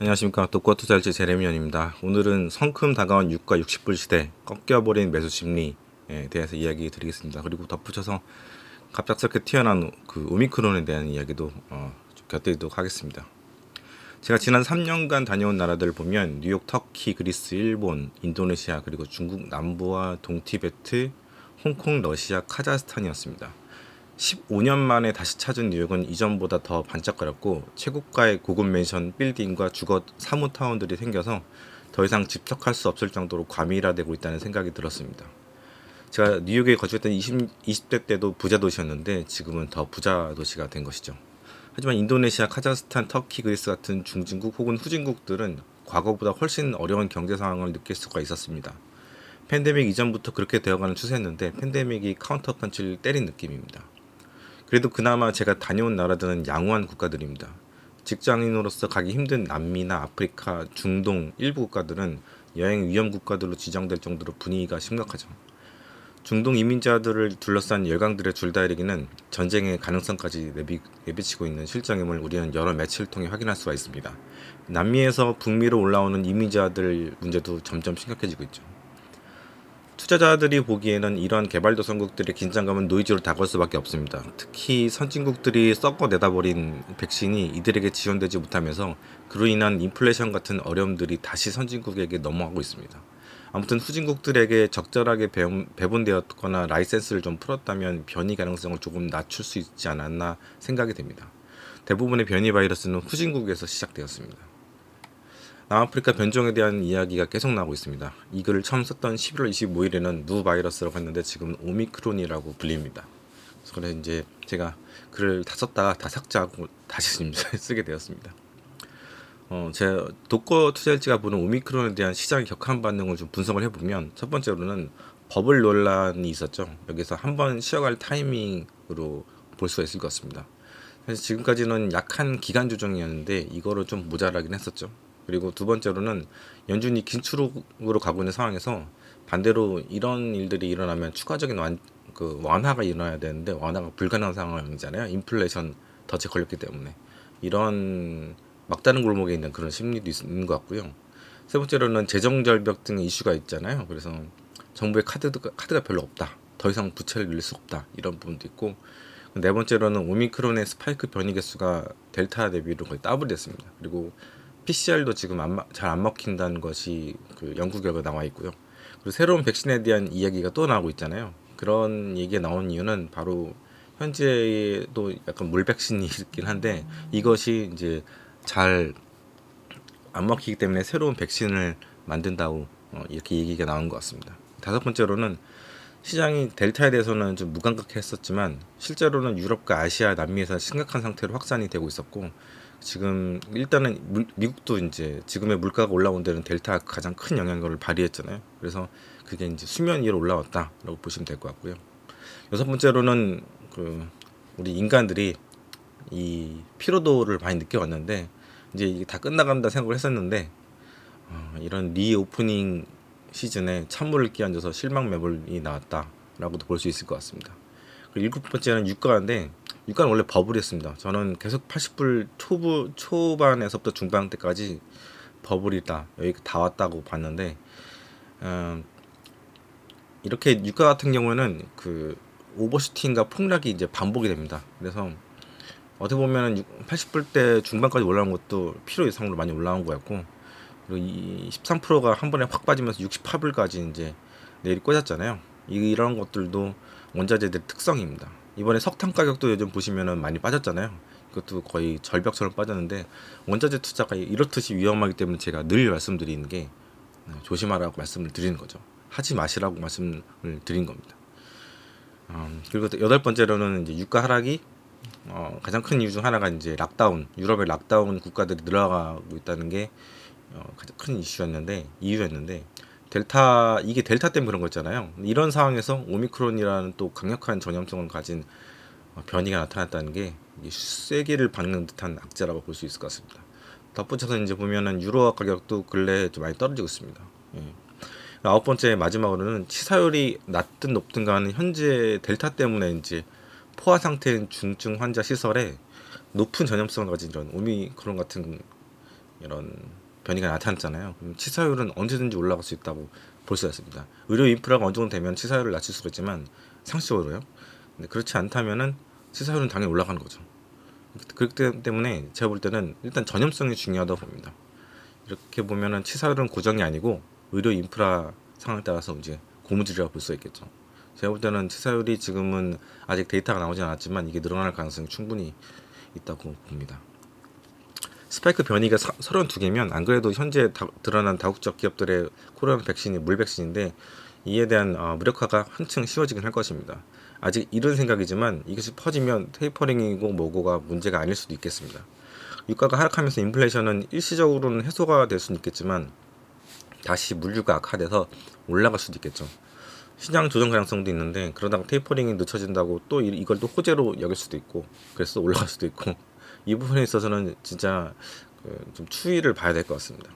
안녕하십니까. 독거투자일지 제레미언입니다. 오늘은 성큼 다가온 유가 60불 시대 꺾여버린 매수 심리에 대해서 이야기 드리겠습니다. 그리고 덧붙여서 갑작스럽게 튀어나온 그 오미크론에 대한 이야기도 좀 곁들이도록 하겠습니다. 제가 지난 3년간 다녀온 나라들을 보면 뉴욕, 터키, 그리스, 일본, 인도네시아, 그리고 중국 남부와 동티베트, 홍콩, 러시아, 카자흐스탄이었습니다. 15년 만에 다시 찾은 뉴욕은 이전보다 더 반짝거렸고 최고가의 고급 맨션 빌딩과 주거 사무타운들이 생겨서 더 이상 집적할 수 없을 정도로 과밀화되고 있다는 생각이 들었습니다. 제가 뉴욕에 거주했던 20대 때도 부자 도시였는데 지금은 더 부자 도시가 된 것이죠. 하지만 인도네시아, 카자흐스탄, 터키, 그리스 같은 중진국 혹은 후진국들은 과거보다 훨씬 어려운 경제 상황을 느낄 수가 있었습니다. 팬데믹 이전부터 그렇게 되어가는 추세였는데 팬데믹이 카운터 펀치를 때린 느낌입니다. 그래도 그나마 제가 다녀온 나라들은 양호한 국가들입니다. 직장인으로서 가기 힘든 남미나 아프리카, 중동 일부 국가들은 여행 위험 국가들로 지정될 정도로 분위기가 심각하죠. 중동 이민자들을 둘러싼 열강들의 줄다리기는 전쟁의 가능성까지 내비치고 있는 실정임을 우리는 여러 매체를 통해 확인할 수가 있습니다. 남미에서 북미로 올라오는 이민자들 문제도 점점 심각해지고 있죠. 투자자들이 보기에는 이러한 개발도상국들의 긴장감은 노이즈로 다가올 수밖에 없습니다. 특히 선진국들이 썩어 내다버린 백신이 이들에게 지원되지 못하면서 그로 인한 인플레이션 같은 어려움들이 다시 선진국에게 넘어가고 있습니다. 아무튼 후진국들에게 적절하게 배분되었거나 라이센스를 좀 풀었다면 변이 가능성을 조금 낮출 수 있지 않았나 생각이 됩니다. 대부분의 변이 바이러스는 후진국에서 시작되었습니다. 남아프리카 변종에 대한 이야기가 계속 나오고 있습니다. 이 글을 처음 썼던 11월 25일에는 누 바이러스라고 했는데 지금 오미크론이라고 불립니다. 그래서 이제 제가 글을 다 썼다가 다 삭제하고 다시 쓰게 되었습니다. 제 독거 투자일지가 보는 오미크론에 대한 시장의 격한 반응을 좀 분석을 해보면 첫 번째로는 버블 논란이 있었죠. 여기서 한번 쉬어갈 타이밍으로 볼 수가 있을 것 같습니다. 사실 지금까지는 약한 기간 조정이었는데 이거를 좀 모자라긴 했었죠. 그리고 두 번째로는 연준이 긴축으로 가고 있는 상황에서 반대로 이런 일들이 일어나면 추가적인 완화가 일어나야 되는데 완화가 불가능한 상황이잖아요. 인플레이션 덫에 걸렸기 때문에 이런 막다른 골목에 있는 그런 심리도 있는 것 같고요. 세 번째로는 재정 절벽 등의 이슈가 있잖아요. 그래서 정부의 카드가 별로 없다. 더 이상 부채를 늘릴 수 없다. 이런 부분도 있고 네 번째로는 오미크론의 스파이크 변이 개수가 델타 대비로 거의 더블이 됐습니다. 그리고 PCR도 지금 잘 안 먹힌다는 것이 그 연구 결과 나와 있고요. 그리고 새로운 백신에 대한 이야기가 또 나오고 있잖아요. 그런 얘기가 나온 이유는 바로 현재도 약간 물백신이 있긴 한데 이것이 이제 잘 안 먹히기 때문에 새로운 백신을 만든다고 이렇게 얘기가 나온 것 같습니다. 다섯 번째로는 시장이 델타에 대해서는 좀 무감각했었지만 실제로는 유럽과 아시아, 남미에서 심각한 상태로 확산이 되고 있었고 지금 일단은 미국도 이제 지금의 물가가 올라온 데는 델타가 가장 큰 영향력을 발휘했잖아요. 그래서 그게 이제 수면 위로 올라왔다라고 보시면 될 것 같고요. 여섯 번째로는 그 우리 인간들이 이 피로도를 많이 느껴왔는데 이제 이게 다 끝나간다 생각을 했었는데 이런 리오프닝 시즌에 찬물을 끼얹어서 실망 매물이 나왔다라고도 볼 수 있을 것 같습니다. 그리고 일곱 번째는 유가인데 유가는 원래 버블이었습니다. 저는 계속 80불 초반에서부터 중반 때까지 버블이다 여기 다 왔다고 봤는데 이렇게 유가 같은 경우에는 그 오버슈팅과 폭락이 이제 반복이 됩니다. 그래서 어떻게 보면 80불대 중반까지 올라온 것도 필요 이상으로 많이 올라온 거였고 그리고 이 13%가 한 번에 확 빠지면서 68불까지 이제 내일이 꽂았잖아요. 이런 것들도 원자재들 특성입니다. 이번에 석탄 가격도 요즘 보시면은 많이 빠졌잖아요. 그것도 거의 절벽처럼 빠졌는데 원자재 투자가 이렇듯이 위험하기 때문에 제가 늘 말씀드리는 게 조심하라고 말씀을 드리는 거죠. 하지 마시라고 말씀을 드린 겁니다. 그리고 여덟 번째로는 이제 유가 하락이 가장 큰 이유 중 하나가 이제 락다운, 유럽의 락다운 국가들이 늘어가고 있다는 게 가장 큰 이유였는데 이게 델타 때문에 그런 거잖아요. 이런 상황에서 오미크론이라는 또 강력한 전염성을 가진 변이가 나타났다는 게 쐐기를 박는 듯한 악재라고 볼 수 있을 것 같습니다. 덧붙여서 이제 보면은 유로 가격도 근래에 좀 많이 떨어지고 있습니다. 예. 아홉 번째 마지막으로는 치사율이 낮든 높든 간에 현재 델타 때문에 이제 포화 상태인 중증 환자 시설에 높은 전염성을 가진 이런 오미크론 같은 이런 변이가 나타났잖아요. 그럼 치사율은 언제든지 올라갈 수 있다고 볼 수가 있습니다. 의료 인프라가 어느 정도 되면 치사율을 낮출 수가 있지만 상식적으로요. 근데 그렇지 않다면은 치사율은 당연히 올라가는 거죠. 그렇기 때문에 제가 볼 때는 일단 전염성이 중요하다고 봅니다. 이렇게 보면은 치사율은 고정이 아니고 의료 인프라 상황에 따라서 이제 고무줄이라고 볼 수 있겠죠. 제가 볼 때는 치사율이 지금은 아직 데이터가 나오지 않았지만 이게 늘어날 가능성이 충분히 있다고 봅니다. 스파이크 변이가 32개면 안 그래도 현재 드러난 다국적 기업들의 코로나 백신이 물 백신인데 이에 대한 무력화가 한층 쉬워지긴 할 것입니다. 아직 이른 생각이지만 이것이 퍼지면 테이퍼링이고 뭐고가 문제가 아닐 수도 있겠습니다. 유가가 하락하면서 인플레이션은 일시적으로는 해소가 될 수는 있겠지만 다시 물류가 악화돼서 올라갈 수도 있겠죠. 시장 조정 가능성도 있는데 그러다가 테이퍼링이 늦춰진다고 또 이걸 또 호재로 여길 수도 있고 그래서 올라갈 수도 있고 이 부분에 있어서는 진짜 좀 추이를 봐야 될 것 같습니다.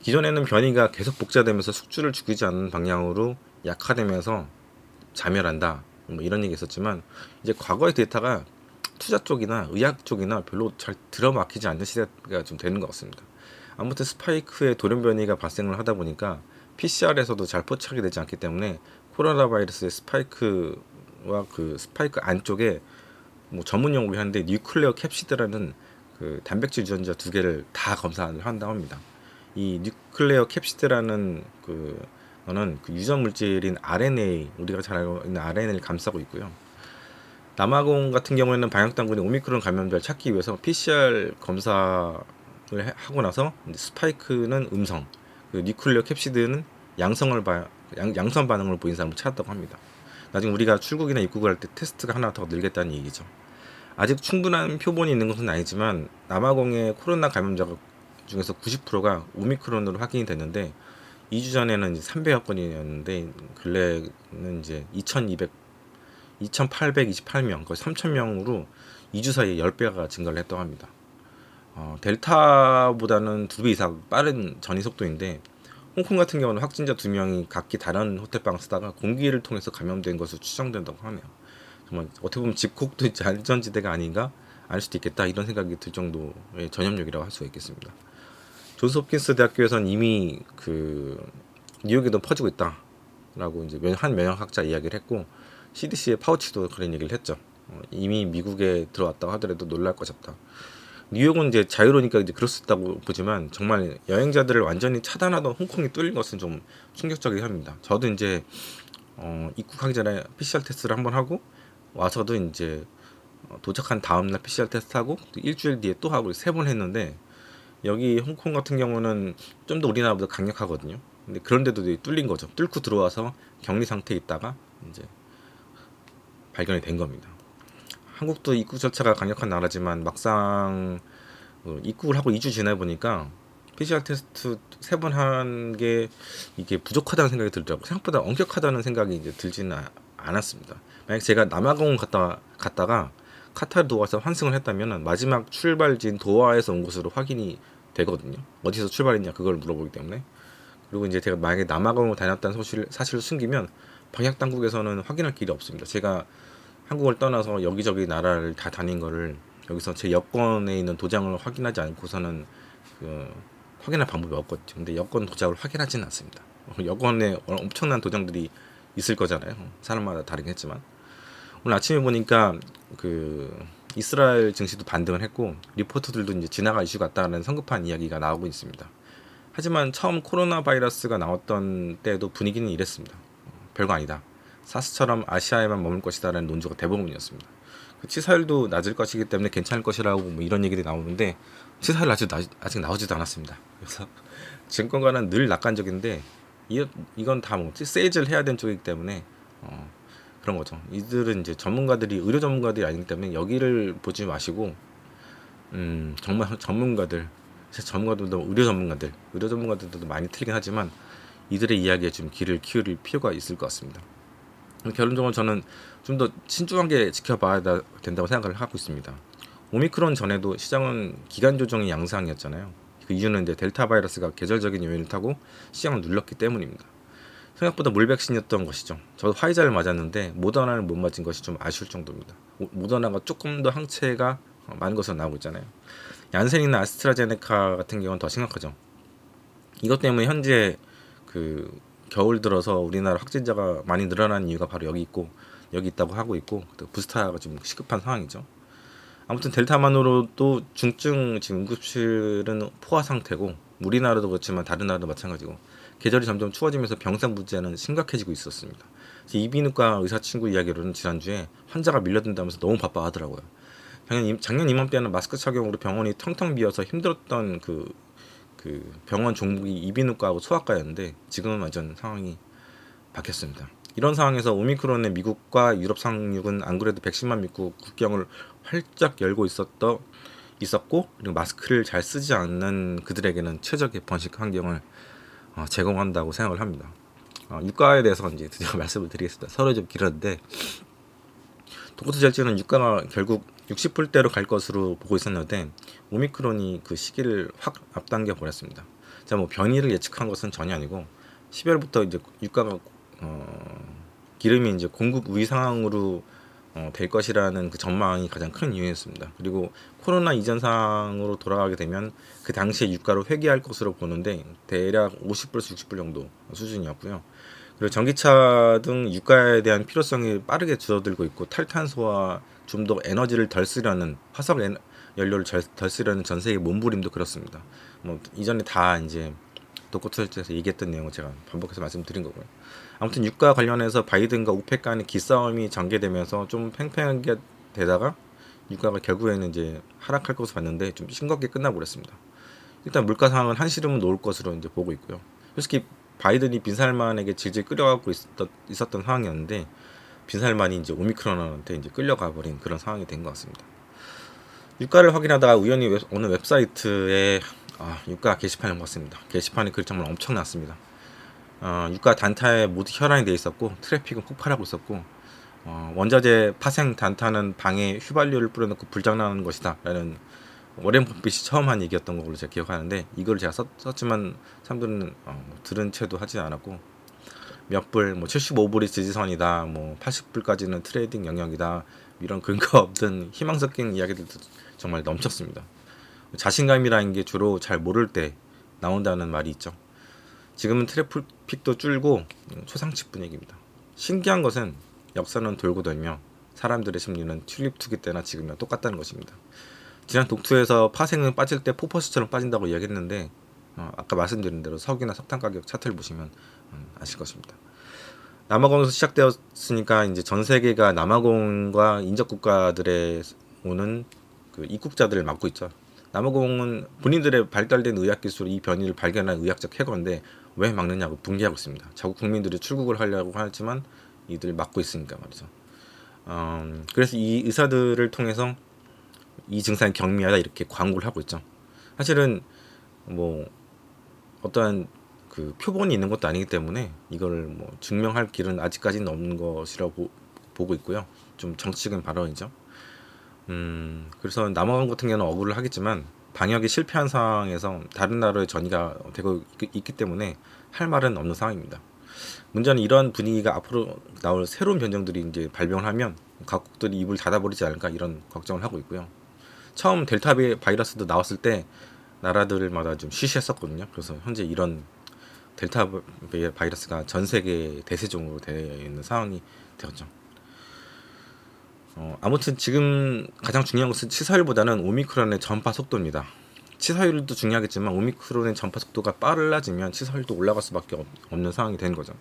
기존에는 변이가 계속 복제되면서 숙주를 죽이지 않는 방향으로 약화되면서 자멸한다 뭐 이런 얘기 있었지만 이제 과거의 데이터가 투자 쪽이나 의학 쪽이나 별로 잘 들어막히지 않는 시대가 좀 되는 것 같습니다. 아무튼 스파이크의 돌연 변이가 발생을 하다 보니까 PCR에서도 잘 포착이 되지 않기 때문에 코로나 바이러스의 스파이크와 그 스파이크 안쪽에 뭐 전문 용어를 하는데 뉴클레어 캡시드라는 그 단백질 유전자 두 개를 다 검사를 한다고 합니다. 이 뉴클레어 캡시드라는 그거는 그 유전 물질인 RNA 우리가 잘 알고 있는 RNA를 감싸고 있고요. 남아공 같은 경우에는 방역 당국이 오미크론 감염자를 찾기 위해서 PCR 검사를 하고 나서 스파이크는 음성, 그 뉴클레어 캡시드는 양성 반응을 보인 사람을 찾았다고 합니다. 나중에 우리가 출국이나 입국을 할 때 테스트가 하나 더 늘겠다는 얘기죠. 아직 충분한 표본이 있는 것은 아니지만 남아공의 코로나 감염자 중에서 90%가 오미크론으로 확인이 됐는데 2주 전에는 300여 건이었는데 근래는 이제 2,828명, 거의 3,000명으로 2주 사이에 10배가 증가를 했다고 합니다. 델타보다는 2배 이상 빠른 전이 속도인데 홍콩 같은 경우는 확진자 2명이 각기 다른 호텔방을 쓰다가 공기를 통해서 감염된 것으로 추정된다고 하네요. 정말 어떻게 보면 집콕도 안전지대가 아닌가 알 수도 있겠다 이런 생각이 들 정도의 전염력이라고 할 수가 있겠습니다. 존스홉킨스 대학교에서는 이미 뉴욕에도 퍼지고 있다라고 이제 한 면역학자 이야기를 했고 CDC의 파우치도 그런 얘기를 했죠. 이미 미국에 들어왔다고 하더라도 놀랄 것이 없다. 뉴욕은 이제 자유로우니까 이제 그럴 수 있다고 보지만 정말 여행자들을 완전히 차단하던 홍콩이 뚫린 것은 좀 충격적이긴 합니다. 저도 이제 입국하기 전에 PCR 테스트를 한번 하고 와서도 이제 도착한 다음날 PCR 테스트하고 또 일주일 뒤에 또 하고 3번 했는데 여기 홍콩 같은 경우는 좀 더 우리나라보다 강력하거든요. 근데 그런데도 뚫린 거죠. 뚫고 들어와서 격리 상태에 있다가 이제 발견이 된 겁니다. 한국도 입국 절차가 강력한 나라지만 막상 입국을 하고 2주 지나 보니까 PCR 테스트 3번 한 게 이게 부족하다는 생각이 들더라고요. 생각보다 엄격하다는 생각이 이제 들지는 않았습니다. 만약 제가 남아공 갔다가 카타르 도하에서 환승을 했다면 마지막 출발지인 도하에서 온 곳으로 확인이 되거든요. 어디서 출발했냐 그걸 물어보기 때문에. 그리고 이제 제가 만약에 남아공을 다녔다는 사실을 숨기면 방역 당국에서는 확인할 길이 없습니다. 제가 한국을 떠나서 여기저기 나라를 다 다닌 거를 여기서 제 여권에 있는 도장을 확인하지 않고서는 확인할 방법이 없거든요. 근데 여권 도장을 확인하지는 않습니다. 여권에 엄청난 도장들이 있을 거잖아요. 사람마다 다르긴 했지만 오늘 아침에 보니까 이스라엘 증시도 반등을 했고 리포터들도 이제 지나갈 이슈 같다는 성급한 이야기가 나오고 있습니다. 하지만 처음 코로나 바이러스가 나왔던 때도 분위기는 이랬습니다. 별거 아니다. 사스처럼 아시아에만 머물 것이다라는 논조가 대부분이었습니다. 치사율도 낮을 것이기 때문에 괜찮을 것이라고 뭐 이런 얘기들이 나오는데 치사율 아직 나오지도 않았습니다. 그래서 증권가는 늘 낙관적인데 이건 다 세이즈를 해야 되는 쪽이기 때문에 그런 거죠. 이들은 이제 의료 전문가들이 아니기 때문에 여기를 보지 마시고 정말 전문가들도 의료 전문가들도 많이 틀리긴 하지만 이들의 이야기에 좀 귀를 기울일 필요가 있을 것 같습니다. 결론적으로 저는 좀 더 신중하게 지켜봐야 된다고 생각을 하고 있습니다. 오미크론 전에도 시장은 기간 조정이 양상이었잖아요. 그 이유는 이제 델타 바이러스가 계절적인 요인을 타고 시장을 눌렀기 때문입니다. 생각보다 물백신이었던 것이죠. 저도 화이자를 맞았는데 모더나를 못 맞은 것이 좀 아쉬울 정도입니다. 모더나가 조금 더 항체가 많은 것으로 나오고 있잖아요. 얀센이나 아스트라제네카 같은 경우는 더 심각하죠. 이것 때문에 현재 그 겨울 들어서 우리나라 확진자가 많이 늘어난 이유가 바로 여기 있다고 하고 있고, 또 부스터가 좀 시급한 상황이죠. 아무튼 델타만으로도 중증 지금 응급실은 포화 상태고, 우리나라도 그렇지만 다른 나라도 마찬가지고 계절이 점점 추워지면서 병상 문제는 심각해지고 있었습니다. 이비인후과 의사 친구 이야기로는 지난주에 환자가 밀려든다면서 너무 바빠하더라고요. 작년 이맘때는 마스크 착용으로 병원이 텅텅 비어서 힘들었던 그 병원 종목이 이비인후과하고 소아과였는데, 지금은 완전 상황이 바뀌었습니다. 이런 상황에서 오미크론의 미국과 유럽 상륙은 안 그래도 백신만 믿고 국경을 활짝 열고 있었고, 그리고 마스크를 잘 쓰지 않는 그들에게는 최적의 번식 환경을 제공한다고 생각을 합니다. 유가에 대해서 이제 드디어 말씀을 드리겠습니다. 서로 좀 길었는데, 독고트 절제는 유가가 결국 60불대로 갈 것으로 보고 있었는데, 오미크론이 그 시기를 확 앞당겨 버렸습니다. 자, 뭐 변이를 예측한 것은 전혀 아니고 10월부터 이제 유가가 기름이 이제 공급 우위 상황으로 될 것이라는 그 전망이 가장 큰 이유였습니다. 그리고 코로나 이전 상황으로 돌아가게 되면 그 당시에 유가를 회귀할 것으로 보는데, 대략 50불에서 60불 정도 수준이었고요. 그리고 전기차 등 유가에 대한 필요성이 빠르게 줄어들고 있고, 탈탄소와 좀 더 에너지를 덜 쓰려는 연료를 덜 쓰려는 전 세계 몸부림도 그렇습니다. 뭐 이전에 다 이제 독고트에서 얘기했던 내용을 제가 반복해서 말씀드린 거고요. 아무튼 유가 관련해서 바이든과 오펙 간의 기싸움이 전개되면서 좀 팽팽하게 되다가 유가가 결국에는 이제 하락할 것으로 봤는데 좀 싱겁게 끝나버렸습니다. 일단 물가 상황은 한시름은 놓을 것으로 이제 보고 있고요. 솔직히 바이든이 빈살만에게 질질 끌려가고 있었던 상황이었는데, 빈살만이 이제 오미크론한테 이제 끌려가 버린 그런 상황이 된 것 같습니다. 유가를 확인하다가 우연히 어느 웹사이트에 유가 게시판을 봤습니다. 게시판에 글이 정말 엄청났습니다. 유가 단타에 모두 혈안이 돼 있었고, 트래픽은 폭발하고 있었고, 원자재 파생 단타는 방에 휘발유를 뿌려놓고 불장난하는 것이다 라는 워렌 버핏이 처음 한 얘기였던 걸로 제가 기억하는데, 이걸 제가 썼지만 사람들은 들은 채도 하지 않았고, 몇 불, 뭐 75불이 지지선이다, 뭐 80불까지는 트레이딩 영역이다, 이런 근거 없는 희망 섞인 이야기들도 정말 넘쳤습니다. 자신감이라는 게 주로 잘 모를 때 나온다는 말이 있죠. 지금은 트래픽도 줄고 초상집 분위기입니다. 신기한 것은 역사는 돌고 돌며 사람들의 심리는 튤립 투기 때나 지금이랑 똑같다는 것입니다. 지난 독투에서 파생은 빠질 때 폭포수처럼 빠진다고 이야기했는데, 아까 말씀드린 대로 석유나 석탄 가격 차트를 보시면 아실 것입니다. 남아공에서 시작되었으니까 이제 전 세계가 남아공과 인접 국가들에 오는 그 입국자들을 막고 있죠. 남아공은 본인들의 발달된 의학 기술로 이 변이를 발견한 의학적 해거인데 왜 막느냐고 분개하고 있습니다. 자국 국민들이 출국을 하려고 하지만 이들 막고 있으니까 말이죠. 그래서 이 의사들을 통해서 이 증상이 경미하다 이렇게 광고를 하고 있죠. 사실은 뭐 어떠한 그 표본이 있는 것도 아니기 때문에 이걸 뭐 증명할 길은 아직까지는 없는 것이라고 보고 있고요. 좀 정치적인 발언이죠. 그래서 남아공 같은 경우는 억울을 하겠지만 방역이 실패한 상황에서 다른 나라의 전이가 되고 있기 때문에 할 말은 없는 상황입니다. 문제는 이런 분위기가 앞으로 나올 새로운 변종들이 이제 발병을 하면 각국들이 입을 닫아버리지 않을까 이런 걱정을 하고 있고요. 처음 델타 바이러스도 나왔을 때 나라들마다 좀 시시했었거든요. 그래서 현재 이런 델타 바이러스가 전 세계 대세종으로 되어 있는 상황이 되었죠. 아무튼 지금 가장 중요한 것은 치사율보다는 오미크론의 전파 속도입니다. 치사율도 중요하겠지만 오미크론의 전파 속도가 빨라지면 치사율도 올라갈 수밖에 없는 상황이 된 거죠.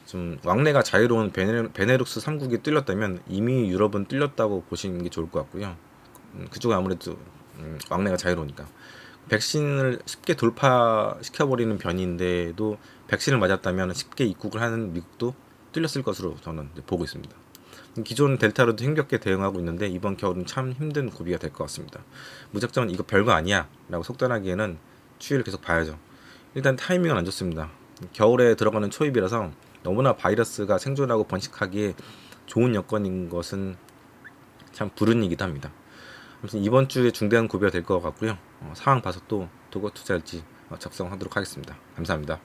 좀 왕래가 자유로운 베네룩스 3국이 뚫렸다면 이미 유럽은 뚫렸다고 보시는 게 좋을 것 같고요. 그쪽은 아무래도 왕래가 자유로우니까 백신을 쉽게 돌파시켜버리는 변이인데도 백신을 맞았다면 쉽게 입국을 하는 미국도 뚫렸을 것으로 저는 보고 있습니다. 기존 델타로도 힘겹게 대응하고 있는데 이번 겨울은 참 힘든 고비가 될 것 같습니다. 무작정 이거 별거 아니야 라고 속단하기에는 추이를 계속 봐야죠. 일단 타이밍은 안 좋습니다. 겨울에 들어가는 초입이라서 너무나 바이러스가 생존하고 번식하기에 좋은 여건인 것은 참 불운이기도 합니다. 아무튼 이번 주에 중대한 고비가 될 것 같고요. 상황 봐서 또 도구 투자할지 작성하도록 하겠습니다. 감사합니다.